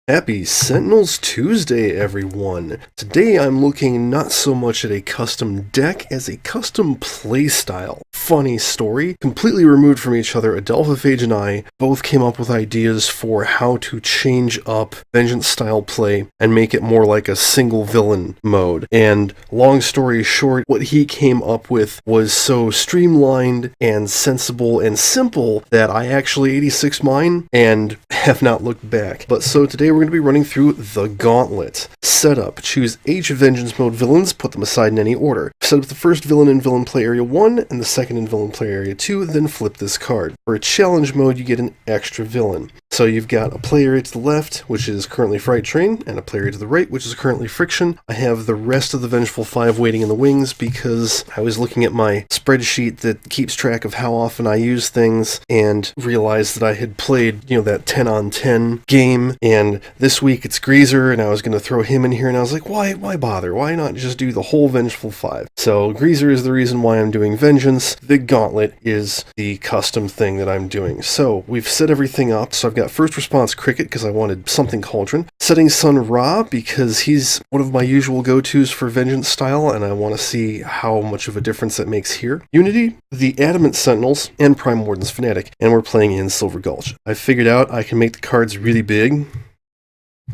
Happy Sentinels Tuesday, everyone! Today I'm looking not so much at a custom deck as a custom playstyle. Funny story, completely removed from each other, Adelpha and I both came up with ideas for how to change up Vengeance style play and make it more like a single villain mode. And long story short, what he came up with was so streamlined and sensible and simple that I actually 86 mine and have not looked back. But so today we're going to be running through the Gauntlet. Setup: choose H Vengeance mode villains, put them aside in any order. Set up the first villain in Villain Play Area 1 and the second in Villain Play Area 2, then flip this card. For a challenge mode, you get an extra villain. So you've got a play area to the left, which is currently Fright Train, and a play area to the right, which is currently Friction. I have the rest of the Vengeful Five waiting in the wings because I was looking at my spreadsheet that keeps track of how often I use things and realized that I had played, that 10-on-10 game, and this week it's Greaser, and I was going to throw him in here, and I was like, why bother? Why not just do the whole Vengeful Five? So Greaser is the reason why I'm doing Vengeance. The Gauntlet is the custom thing that I'm doing. So we've set everything up. So I've got First Response Cricket because I wanted something Cauldron. Setting Sun Ra because he's one of my usual go-tos for Vengeance style, and I want to see how much of a difference that makes here. Unity, the Adamant Sentinels, and Prime Warden's Fanatic, and we're playing in Silver Gulch. I figured out I can make the cards really big.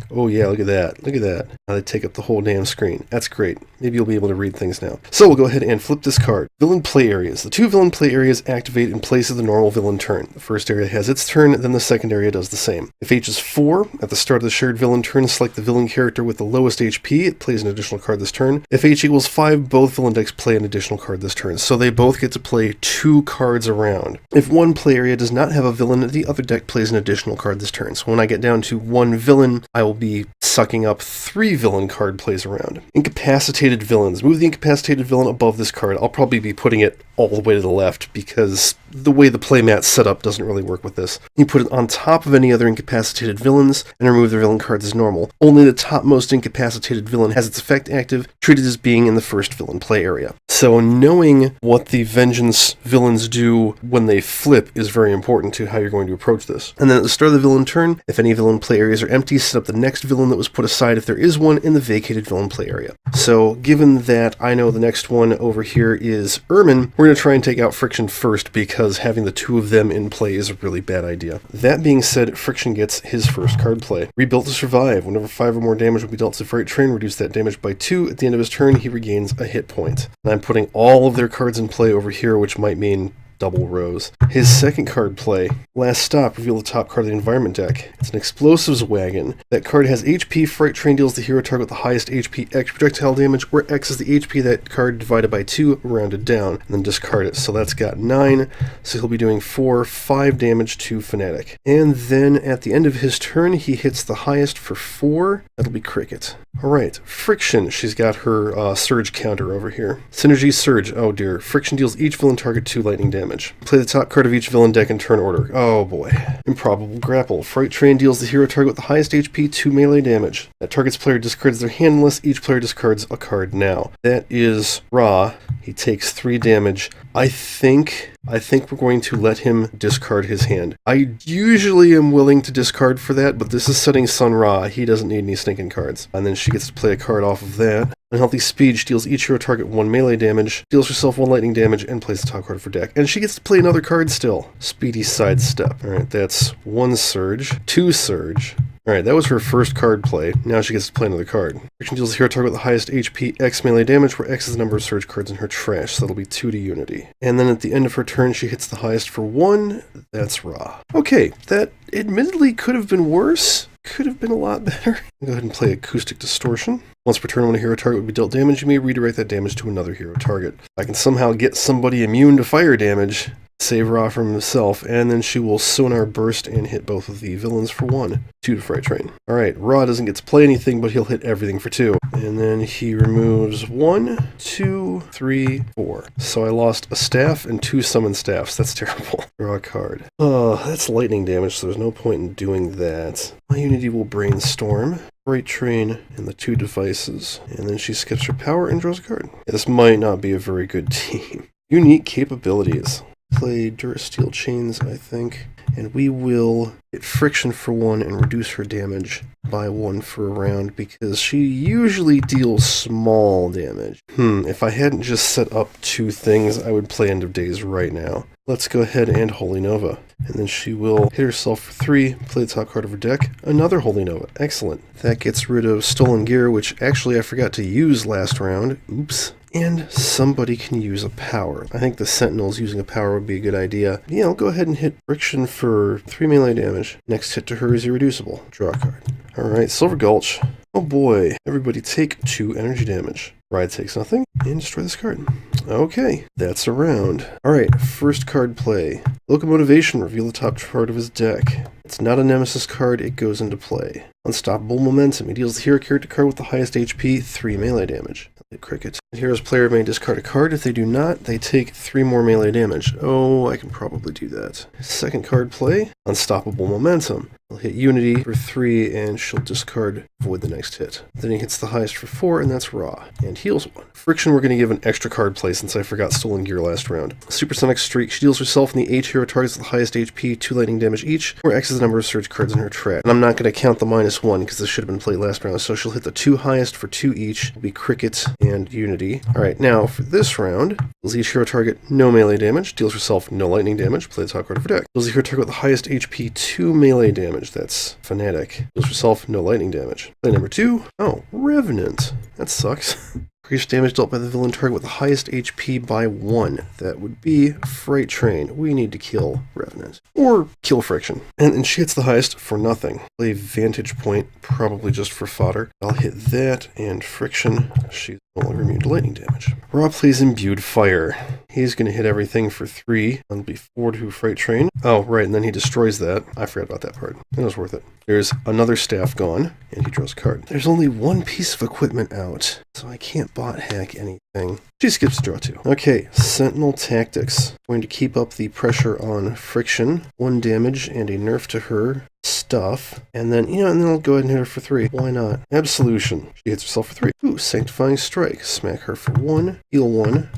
Oh yeah, look at that. Look at that. Now they take up the whole damn screen. That's great. Maybe you'll be able to read things now. So we'll go ahead and flip this card. Villain play areas. The two villain play areas activate in place of the normal villain turn. The first area has its turn, then the second area does the same. If H is 4, at the start of the shared villain turn, select the villain character with the lowest HP. It plays an additional card this turn. If H equals 5, both villain decks play an additional card this turn. So they both get to play 2 cards around. If one play area does not have a villain, the other deck plays an additional card this turn. So when I get down to 1 villain, I will be sucking up 3 villain card plays around. Incapacitated villains. Move the incapacitated villain above this card. I'll probably be putting it all the way to the left because the way the playmat's set up doesn't really work with this. You put it on top of any other incapacitated villains and remove their villain cards as normal. Only the topmost incapacitated villain has its effect active, treated as being in the first villain play area. So knowing what the Vengeance villains do when they flip is very important to how you're going to approach this. And then at the start of the villain turn, if any villain play areas are empty, set up the next villain that was put aside if there is one in the vacated villain play area. So given that I know the next one over here is Ermin, we're going to try and take out Friction first because having the 2 of them in play is a really bad idea. That being said, Friction gets his first card play. Rebuilt to survive. Whenever 5 or more damage will be dealt to Fright Train, reduce that damage by 2. At the end of his turn, he regains a hit point. And I'm putting all of their cards in play over here, which might mean double rows. His second card play. Last stop, reveal the top card of the environment deck. It's an Explosives Wagon. That card has HP. Fright Train deals the hero target with the highest HP X projectile damage, where X is the HP of that card divided by 2, rounded down, and then discard it. So that's got 9, so he'll be doing 5 damage to Fanatic. And then at the end of his turn, he hits the highest for 4. That'll be Cricket. Alright, Friction. She's got her Surge counter over here. Synergy Surge. Oh dear. Friction deals each villain target 2 lightning damage. Play the top card of each villain deck in turn order. Oh boy. Improbable Grapple. Fright Train deals the hero target with the highest HP 2 melee damage. That target's player discards their hand unless each player discards a card now. That is Ra. He takes 3 damage. I think we're going to let him discard his hand. I usually am willing to discard for that, but this is setting Sun Ra. He doesn't need any stinking cards. And then she gets to play a card off of that. Unhealthy Speed deals each hero target 1 melee damage, deals herself 1 lightning damage, and plays the top card of her deck. And she gets to play another card still. Speedy Sidestep. Alright, that's 1 Surge, 2 Surge. Alright, that was her first card play. Now she gets to play another card. Friction deals the hero target with the highest HP X melee damage, where X is the number of Surge cards in her trash, so that'll be 2 to Unity. And then at the end of her turn, she hits the highest for 1. That's Ra. Okay, that admittedly could have been worse. Could have been a lot better. I'll go ahead and play Acoustic Distortion. Once per turn when a hero target would be dealt damage, you may redirect that damage to another hero target. I can somehow get somebody immune to fire damage, save Ra from himself, and then she will Sonar Burst and hit both of the villains for 1. 2 to Fright Train. Alright, Ra doesn't get to play anything, but he'll hit everything for 2. And then he removes 1, 2, 3, 4. So I lost a staff and 2 summon staffs. That's terrible. Draw a card. Oh, that's lightning damage, so there's no point in doing that. My Unity will Brainstorm. Fright Train and the 2 devices. And then she skips her power and draws a card. Yeah, this might not be a very good team. Unique capabilities. play Durasteel Chains, I think. And we will hit Friction for 1 and reduce her damage by 1 for a round because she usually deals small damage. If I hadn't just set up 2 things, I would play End of Days right now. Let's go ahead and Holy Nova. And then she will hit herself for 3, play the top card of her deck, another Holy Nova. Excellent. That gets rid of Stolen Gear, which actually I forgot to use last round. Oops. And somebody can use a power. I think the Sentinels using a power would be a good idea. Yeah, I'll go ahead and hit Friction for 3 melee damage. Next hit to her is irreducible. Draw a card. Alright, Silver Gulch. Oh boy. Everybody take 2 energy damage. Ride takes nothing, and destroy this card. Okay, that's a round. Alright, first card play. Locomotivation, reveal the top card of his deck. It's not a Nemesis card, it goes into play. Unstoppable Momentum, he deals the hero character card with the highest HP, 3 melee damage. Cricket. The hero's player may discard a card. If they do not, they take 3 more melee damage. Oh, I can probably do that. Second card play, Unstoppable Momentum. He'll hit Unity for 3, and she'll discard Void the next hit. Then he hits the highest for 4, and that's Raw. And heals 1. Friction, we're going to give an extra card play since I forgot Stolen Gear last round. Supersonic Streak, she deals herself and the H hero targets with the highest HP, 2 lightning damage each, or X is the number of surge cards in her track. And I'm not going to count the -1 because this should have been played last round, so she'll hit the 2 highest for 2 each. It'll be Cricket and Unity. Alright, now for this round, deals each hero target no melee damage, deals herself no lightning damage, play the top card of her deck. Deals the hero target with the highest HP 2 melee damage, that's Fanatic. Deals herself no lightning damage. Play number 2, oh, Revenant. That sucks. Increase damage dealt by the villain target with the highest HP by 1. That would be Freight Train. We need to kill Revenant. Or kill Friction. And she hits the highest for nothing. Play Vantage Point, probably just for fodder. I'll hit that, and Friction, she's no longer immune to lightning damage. Raw plays Imbued Fire. He's going to hit everything for 3. That'll be 4 to Freight Train. Oh, right, and then he destroys that. I forgot about that part. It was worth it. There's another staff gone, and he draws a card. There's only 1 piece of equipment out, so I can't bot hack anything. She skips draw 2. Okay, Sentinel Tactics. Going to keep up the pressure on Friction. 1 damage and a nerf to her stuff. And then, and then I'll go ahead and hit her for 3. Why not? Absolution. She hits herself for 3. Ooh, Sanctifying Strike. Smack her for 1. Heal 1.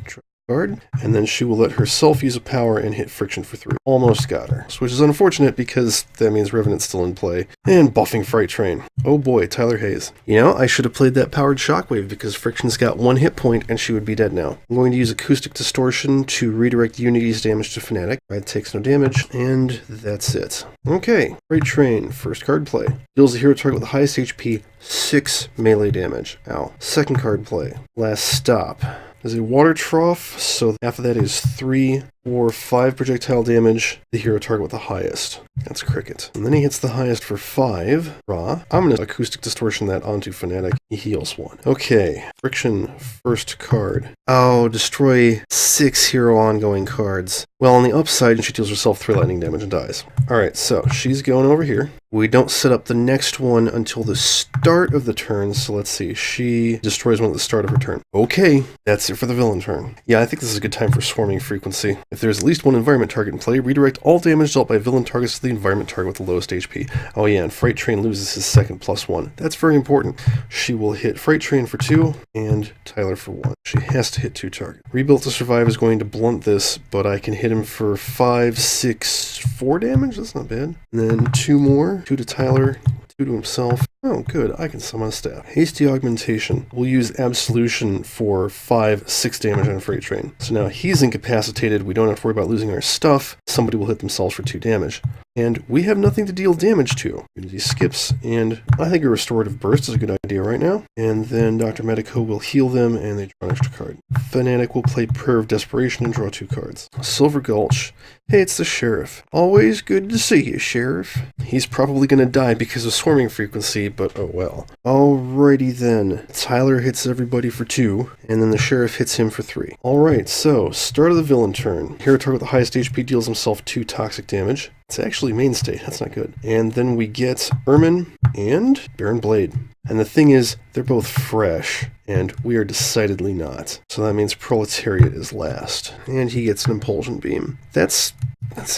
Card, and then she will let herself use a power and hit Friction for 3. Almost got her, which is unfortunate because that means Revenant's still in play. And buffing Freight Train. Oh boy, Tyler Hayes. I should have played that powered Shockwave because Friction's got 1 hit point and she would be dead now. I'm going to use Acoustic Distortion to redirect Unity's damage to Fanatic. Ride takes no damage, and that's it. Okay, Freight Train, first card play. Deals the hero target with the highest HP, 6 melee damage. Ow. Second card play. Last Stop. There's a Water Trough, so half of that is 3 or 5 projectile damage, the hero target with the highest. That's Cricket. And then he hits the highest for 5. Raw. I'm going to Acoustic Distortion that onto Fanatic. He heals 1. Okay. Friction, first card. Oh, destroy 6 hero ongoing cards. Well, on the upside, she deals herself 3 lightning damage and dies. Alright, so she's going over here. We don't set up the next one until the start of the turn, so let's see. She destroys one at the start of her turn. Okay, that's it for the villain turn. Yeah, I think this is a good time for Swarming Frequency. If there's at least 1 environment target in play, redirect all damage dealt by villain targets to the environment target with the lowest HP. Oh yeah, and Freight Train loses his second +1. That's very important. She will hit Freight Train for 2, and Tyler for 1. She has to hit 2 targets. Rebuilt to Survive is going to blunt this, but I can hit him for 5, 6, 4 damage? That's not bad. And then 2 more. 2 to Tyler, 2 to himself. Oh, good. I can summon a staff. Hasty Augmentation. We'll use Absolution for 5, 6 damage on Freight Train. So now he's incapacitated. We don't have to worry about losing our stuff. Somebody will hit themselves for 2 damage. And we have nothing to deal damage to. Unity skips, and I think a Restorative Burst is a good idea right now. And then Dr. Medico will heal them, and they draw an extra card. Fanatic will play Prayer of Desperation and draw 2 cards. Silver Gulch. Hey, it's the Sheriff. Always good to see you, Sheriff. He's probably going to die because of Swarming Frequency, but oh well. Alrighty then. Tyler hits everybody for 2, and then the Sheriff hits him for 3. Alright, so, start of the villain turn. Hero target with the highest HP deals himself 2 toxic damage. It's actually Mainstay, that's not good. And then we get Ermin and Baron Blade. And the thing is, they're both fresh, and we are decidedly not. So that means Proletariat is last, and he gets an Impulsion Beam. That's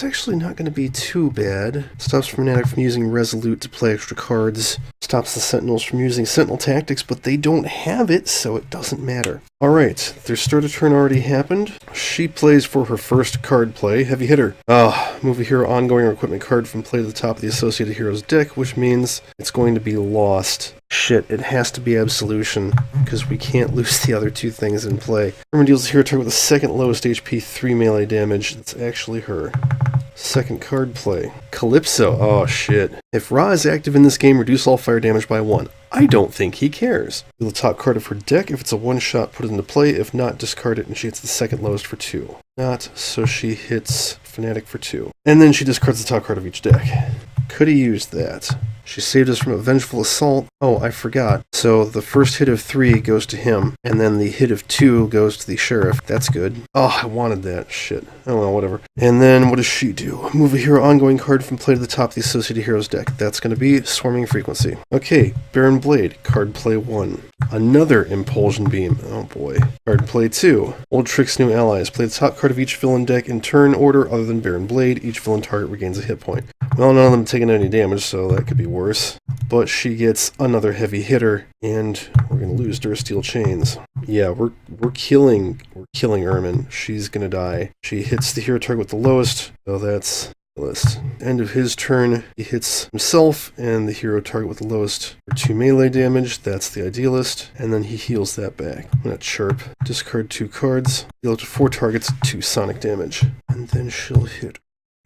actually not going to be too bad. Stops Fnatic from using Resolute to play extra cards. Stops the Sentinels from using Sentinel Tactics, but they don't have it, so it doesn't matter. Alright, their start of turn already happened. She plays for her first card play. Heavy Hitter. Move a hero ongoing or equipment card from play to the top of the associated hero's deck, which means it's going to be lost. Shit, it has to be Absolution, because we can't lose the other two things in play. Herman deals the hero target with the second lowest HP 3 melee damage. That's actually her. Second card play. Calypso. Oh shit. If Ra is active in this game, reduce all fire damage by 1. I don't think he cares. Deal the top card of her deck. If it's a one-shot, put it into play. If not, discard it, and she hits the second lowest for 2. Not, so she hits Fnatic for 2. And then she discards the top card of each deck. Could have used that. She saved us from a Vengeful Assault. Oh, I forgot. So the first hit of 3 goes to him, and then the hit of 2 goes to the Sheriff. That's good. Oh, I wanted that. Shit. Oh well, whatever. And then what does she do? Move a hero ongoing card from play to the top of the associated hero's deck. That's going to be Swarming Frequency. Okay, Baron Blade. Card play 1. Another Impulsion Beam. Oh boy. Card play 2. Old Tricks, New Allies. Play the top card of each villain deck in turn order other than Baron Blade. Each villain target regains a hit point. Well, none of them taking any damage, so that could be worse. But she gets another Heavy Hitter, and we're going to lose Durasteel Chains. Yeah, we're killing Ermin. She's going to die. She hits the hero target with the lowest, so that's the list. End of his turn, he hits himself and the hero target with the lowest for 2 melee damage. That's the Idealist, and then he heals that back. I'm going to chirp. Discard 2 cards. Deal it to 4 targets, 2 sonic damage. And then she'll hit.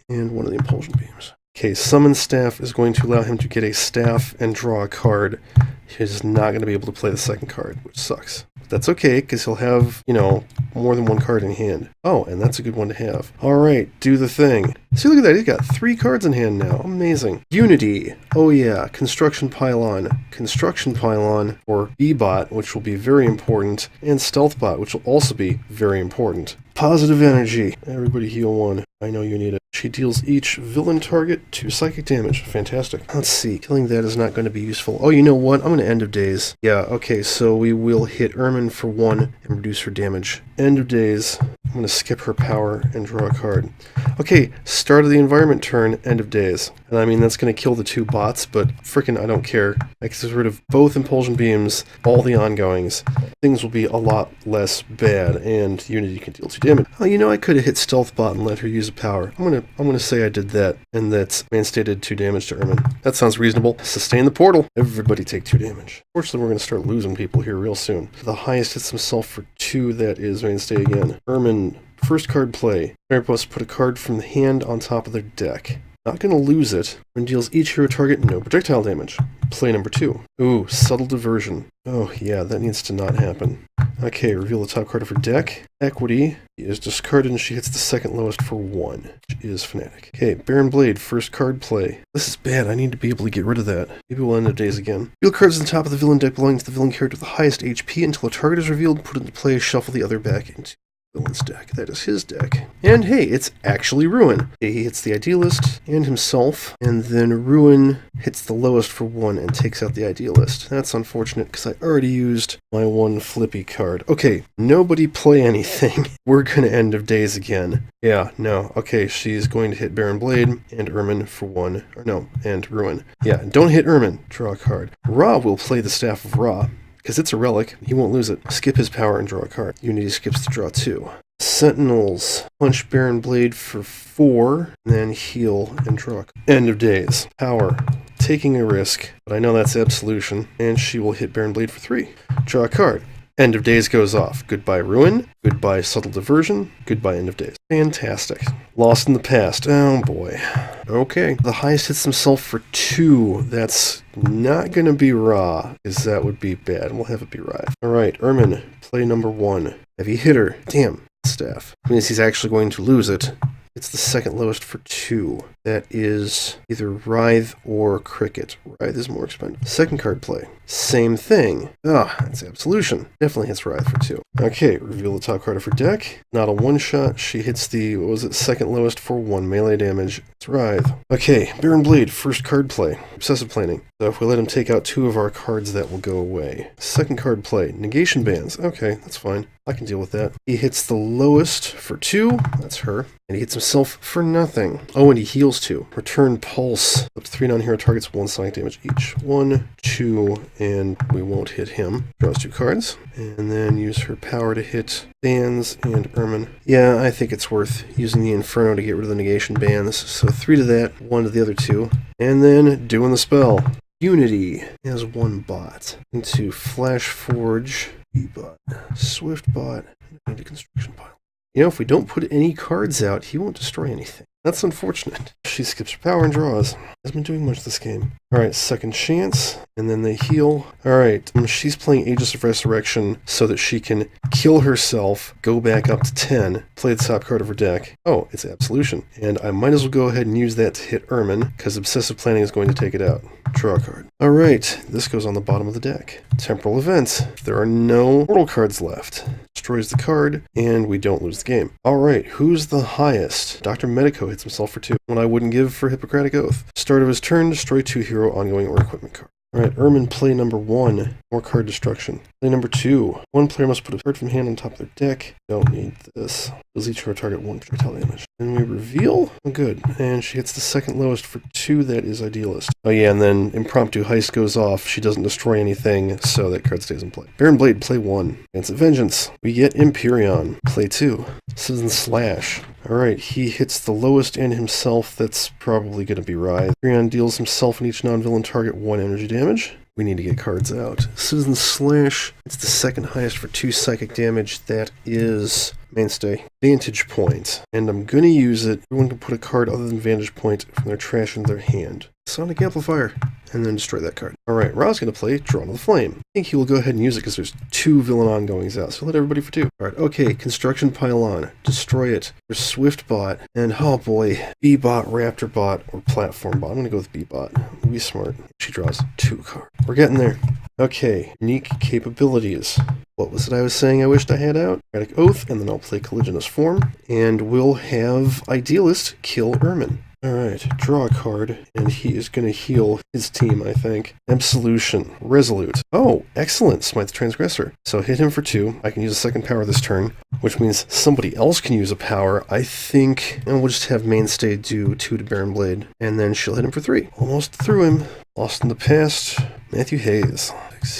And one of the Impulsion Beams. Okay, Summon Staff is going to allow him to get a staff and draw a card. He's not going to be able to play the second card, which sucks. But that's okay, because he'll have, more than 1 card in hand. Oh, and that's a good one to have. Alright, do the thing. See, look at that, he's got 3 cards in hand now. Amazing. Unity. Oh yeah, Construction Pylon. Construction Pylon, or B-Bot, which will be very important, and Stealth Bot, which will also be very important. Positive Energy. Everybody heal 1. I know you need it. She deals each villain target 2 psychic damage. Fantastic. Let's see. Killing that is not going to be useful. Oh, you know what? I'm going to End of Days. Yeah, okay, so we will hit Ermin for 1 and reduce her damage. End of Days. I'm going to skip her power and draw a card. Okay, start of the environment turn, End of Days. And I mean, that's going to kill the 2 bots, but frickin' I don't care. I can get rid of both Impulsion Beams, all the ongoings. Things will be a lot less bad, and Unity can deal 2 damage. Oh, I could have hit Stealth Bot and let her use a power. I'm gonna say I did that, and that's Mainstay did 2 damage to Ermin. That sounds reasonable. Sustain the portal. Everybody take 2 damage. Fortunately, we're gonna start losing people here real soon. The highest hits himself for 2, that is Mainstay again. Ermin, first card play. They're supposed to put a card from the hand on top of their deck. Not gonna lose it. Ermin deals each hero target no projectile damage. Play number 2. Ooh, Subtle Diversion. Oh yeah, that needs to not happen. Okay, reveal the top card of her deck. Equity is discarded and she hits the second lowest for 1, which is Fnatic. Okay, Baron Blade, first card play. This is bad, I need to be able to get rid of that. Maybe we'll End of Days again. Reveal cards on the top of the villain deck belonging to the villain character with the highest HP until a target is revealed, put it into play, shuffle the other back into villain's deck. That is his deck. And hey, it's actually Ruin. He hits the Idealist and himself, and then Ruin hits the lowest for 1 and takes out the Idealist. That's unfortunate because I already used my 1 flippy card. Okay, nobody play anything. We're gonna End of Days again. Yeah, no. Okay, she's going to hit Baron Blade and Ermin for 1. Or no, and Ruin. Yeah, don't hit Ermin. Draw a card. Ra will play the Staff of Ra. Because it's a relic, he won't lose it. Skip his power and draw a card. Unity skips to draw 2. Sentinels. Punch Baron Blade for 4, and then heal and draw. End of Days. Power. Taking a risk, but I know that's Absolution, and she will hit Baron Blade for 3. Draw a card. End of Days goes off. Goodbye Ruin. Goodbye Subtle Diversion. Goodbye End of Days. Fantastic. Lost in the Past. Oh boy. Okay. The highest hits himself for 2. That's not going to be Ra, because that would be bad. We'll have it be Rive. Alright, Ermin. Play number 1. Heavy Hitter. Damn. Staff. Means he's actually going to lose it. It's the second lowest for 2. That is either Writhe or Cricket. Writhe is more expensive. Second card play. Same thing. That's Absolution. Definitely hits Writhe for 2. Okay, reveal the top card of her deck. Not a one-shot. She hits the, what was it, second lowest for 1 melee damage. It's Writhe. Okay, Baron Blade, first card play. Obsessive Planning. So if we let him take out 2 of our cards, that will go away. Second card play. Negation Bands. Okay, that's fine. I can deal with that. He hits the lowest for 2. That's her. And he hits himself for nothing. Oh, and he heals 2. Return Pulse. Up to 3 non-hero targets, 1 sonic damage each. 1, 2, and we won't hit him. Draws 2 cards. And then use her power to hit Bands and Ermin. Yeah, I think it's worth using the Inferno to get rid of the negation bands. So 3 to that, 1 to the other 2. And then doing the spell. Unity has 1 bot. Into Flash Forge, B-bot, Swift bot, and into Construction Pile. You know, if we don't put any cards out, he won't destroy anything. That's unfortunate. She skips her power and draws. Hasn't been doing much this game. Alright, second chance, and then they heal. Alright, she's playing Aegis of Resurrection so that she can kill herself, go back up to 10, play the top card of her deck. Oh, it's Absolution. And I might as well go ahead and use that to hit Ermin, because Obsessive Planning is going to take it out. Draw a card. Alright, this goes on the bottom of the deck. Temporal Event. There are no portal cards left. Destroys the card, and we don't lose the game. Alright, who's the highest? Dr. Medico hits himself for 2. One I wouldn't give for Hippocratic Oath. Start of his turn, destroy 2 hero, ongoing, or equipment card. Alright, Ermin, play number 1. More card destruction. Play number 2. One player must put a card from hand on top of their deck. Don't need this. Deals each hero target 1 projectile damage. And we reveal? Oh, good. And she hits the second lowest for 2. That is Idealist. Oh yeah, and then Impromptu Heist goes off. She doesn't destroy anything, so that card stays in play. Baron Blade, play 1. Against Vengeance. We get Empyrean. Play 2. Citizen Slash. Alright, he hits the lowest and himself. That's probably going to be Writhe. Empyrean deals himself and each non-villain target 1 energy damage. We need to get cards out. Citizen Slash, it's the second highest for 2 psychic damage. That is Mainstay. Vantage Point. And I'm going to use it. Everyone can put a card other than Vantage Point from their trash into their hand. Sonic Amplifier. And then destroy that card. Alright, Ra's going to play Drawn to the Flame. I think he will go ahead and use it because there's 2 villain ongoings out. So let everybody for 2. Alright, okay, Construction Pylon. Destroy it. There's Swift Bot. And oh boy, B-Bot, Raptor Bot, or Platform Bot. I'm going to go with B-Bot. Be smart. She draws 2 cards. We're getting there. Okay, unique capabilities. What was it I was saying I wished I had out? Hippocratic Oath, and then I'll play Colliginous Form. And we'll have Idealist kill Ermin. Alright, draw a card, and he is going to heal his team, I think. Absolution. Resolute. Oh, excellent, Smite the Transgressor. So hit him for 2. I can use a second power this turn, which means somebody else can use a power. I think, and we'll just have Mainstay do 2 to Baron Blade, and then she'll hit him for 3. Almost threw him. Lost in the past, Matthew Hayes.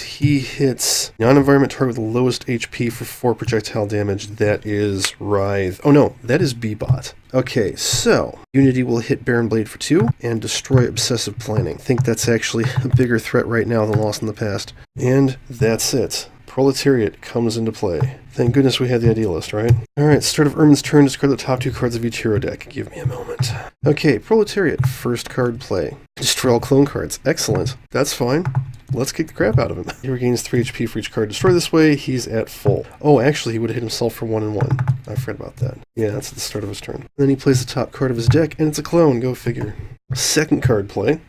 He hits non-environment target with the lowest HP for 4 projectile damage. That is Writhe. Oh no, that is B-Bot. Okay, so Unity will hit Baron Blade for 2 and destroy Obsessive Planning. I think that's actually a bigger threat right now than Lost in the Past. And that's it. Proletariat comes into play. Thank goodness we had the Idealist, right? Alright, start of Ermin's turn, discard the top 2 cards of each hero deck. Give me a moment. Okay, Proletariat, first card play. Destroy all clone cards. Excellent. That's fine. Let's kick the crap out of him. He regains 3 HP for each card destroyed this way. He's at full. Oh, actually, he would have hit himself for 1 and 1. I forgot about that. Yeah, that's at the start of his turn. Then he plays the top card of his deck, and it's a clone. Go figure. Second card play.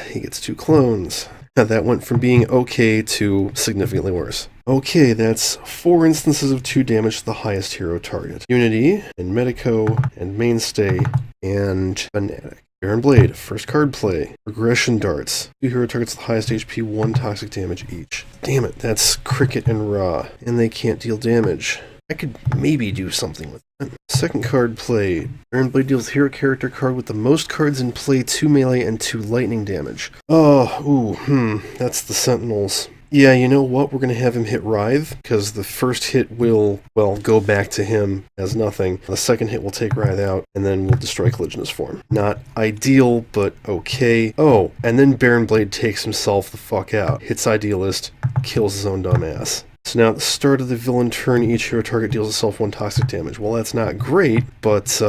He gets 2 clones. Now that went from being okay to significantly worse. Okay, that's 4 instances of 2 damage to the highest hero target. Unity, and Medico, and Mainstay, and Fanatic. Baron Blade, first card play. Regression Darts. 2 hero targets the highest HP, 1 toxic damage each. Damn it, that's Cricket and Ra, and they can't deal damage. I could maybe do something with that. Second card play. Baron Blade deals hero character card with the most cards in play, 2 melee and 2 lightning damage. That's the Sentinels. Yeah, you know what? We're going to have him hit Writhe, because the first hit will, well, go back to him as nothing. The second hit will take Writhe out, and then we'll destroy Colliginous Form. Not ideal, but okay. Oh, and then Baron Blade takes himself the fuck out. Hits Idealist, kills his own dumb ass. So now at the start of the villain turn, each hero target deals itself 1 toxic damage. Well, that's not great, but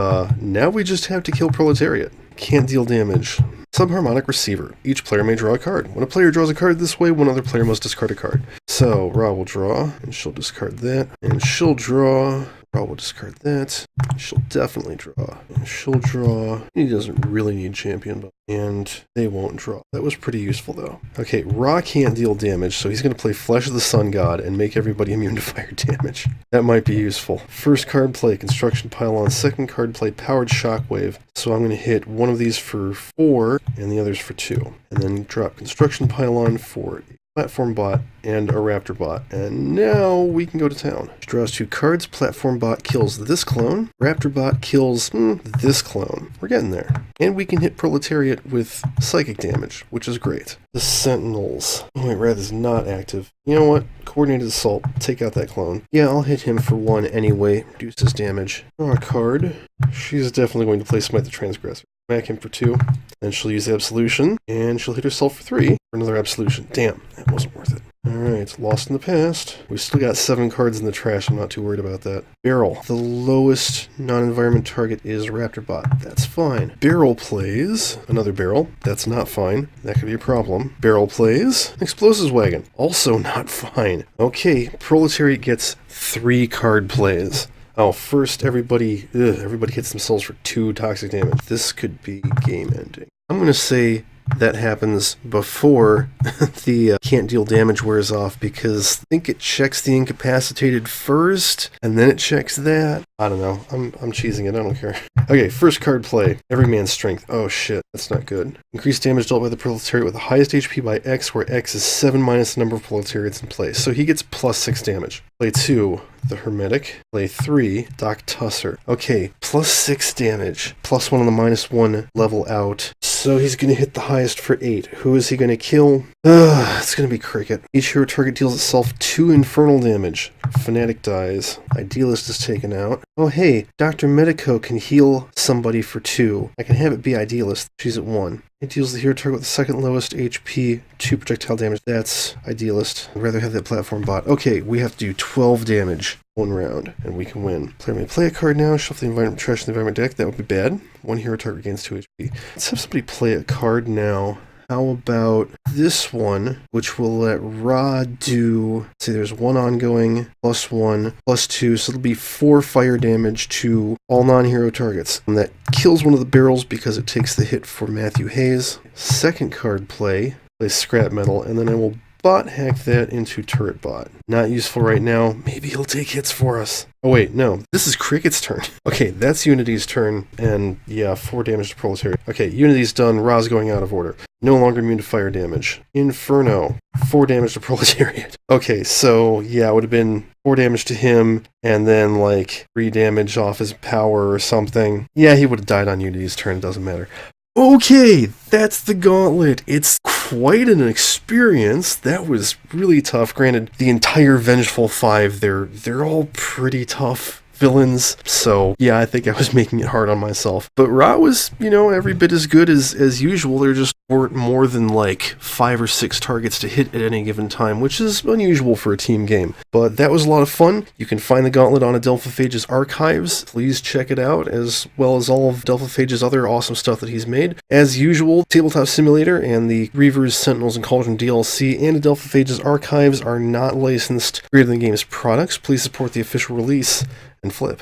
now we just have to kill Proletariat. Can't deal damage. Subharmonic Receiver. Each player may draw a card. When a player draws a card this way, one other player must discard a card. So, Ra will draw, and she'll discard that. And she'll draw Ra will discard that. She'll definitely draw. And she'll draw. He doesn't really need champion, and they won't draw. That was pretty useful, though. Okay, Ra can't deal damage, so he's going to play Flesh of the Sun God and make everybody immune to fire damage. That might be useful. First card play, Construction Pylon. Second card play, Powered Shockwave. So I'm going to hit one of these for 4 and the others for 2. And then drop Construction Pylon for Platform Bot and a Raptor Bot. And now we can go to town. She draws 2 cards. Platform Bot kills this clone. Raptor Bot kills this clone. We're getting there. And we can hit Proletariat with psychic damage, which is great. The Sentinels. Oh wait, Wrath is not active. You know what? Coordinated Assault. Take out that clone. Yeah, I'll hit him for 1 anyway. Reduce his damage. Draw a card. She's definitely going to play Smite the Transgressor. Smack him for 2. Then she'll use Absolution. And she'll hit herself for 3. For another Absolution. Damn, that wasn't worth it. Alright, Lost in the Past. We've still got 7 cards in the trash. I'm not too worried about that. Barrel. The lowest non-environment target is Raptor Bot. That's fine. Barrel plays another barrel. That's not fine. That could be a problem. Barrel plays Explosives Wagon. Also not fine. Okay, Proletariat gets 3 card plays. Oh, first everybody hits themselves for 2 toxic damage. This could be game ending. I'm going to say that happens before the can't deal damage wears off, because I think it checks the incapacitated first, and then it checks that. I don't know. I'm cheesing it. I don't care. Okay, first card play. Every man's strength. Oh shit, that's not good. Increased damage dealt by the Proletariat with the highest HP by X, where X is 7 minus the number of Proletariats in play. So he gets plus 6 damage. Play 2, the Hermetic. Play 3, Doc Tusser. Okay, plus 6 damage. Plus 1 on the -1 level out. So he's going to hit the highest for 8. Who is he going to kill? It's going to be Cricket. Each hero target deals itself 2 infernal damage. Fanatic dies. Idealist is taken out. Oh hey, Dr. Medico can heal somebody for 2. I can have it be Idealist. She's at 1. It deals the hero target with the second lowest HP, 2 projectile damage. That's Idealist. I'd rather have that Platform Bot. Okay, we have to do 12 damage 1 round, and we can win. Player may play a card now, shuffle the environment trash in the environment deck. That would be bad. 1 hero target gains 2 HP. Let's have somebody play a card now. How about this one, which will let Ra do, let's see, there's 1 ongoing, +1, +2, so it'll be 4 fire damage to all non-hero targets. And that kills one of the barrels because it takes the hit for Matthew Hayes. Second card play Scrap Metal, and then I will bot hack that into Turret Bot. Not useful right now. Maybe he'll take hits for us. Oh wait, no. This is Cricket's turn. Okay, that's Unity's turn, and yeah, 4 damage to Proletariat. Okay, Unity's done. Ra's going out of order. No longer immune to fire damage. Inferno. 4 damage to Proletariat. Okay, so yeah, it would have been 4 damage to him, and then like 3 damage off his power or something. Yeah, he would have died on Unity's turn. It doesn't matter. Okay, that's the Gauntlet. It's quite an experience. That was really tough. Granted, the entire Vengeful Five, they're all pretty tough villains, so yeah, I think I was making it hard on myself. But Ra was, every bit as good as usual. There just weren't more than like 5 or 6 targets to hit at any given time, which is unusual for a team game. But that was a lot of fun. You can find the Gauntlet on Adelphaphage's archives. Please check it out, as well as all of Adelphaphage's other awesome stuff that he's made. As usual, Tabletop Simulator and the Reavers, Sentinels, and Cauldron DLC and Adelphaphage's archives are not licensed Greater Than Games products. Please support the official release and flip.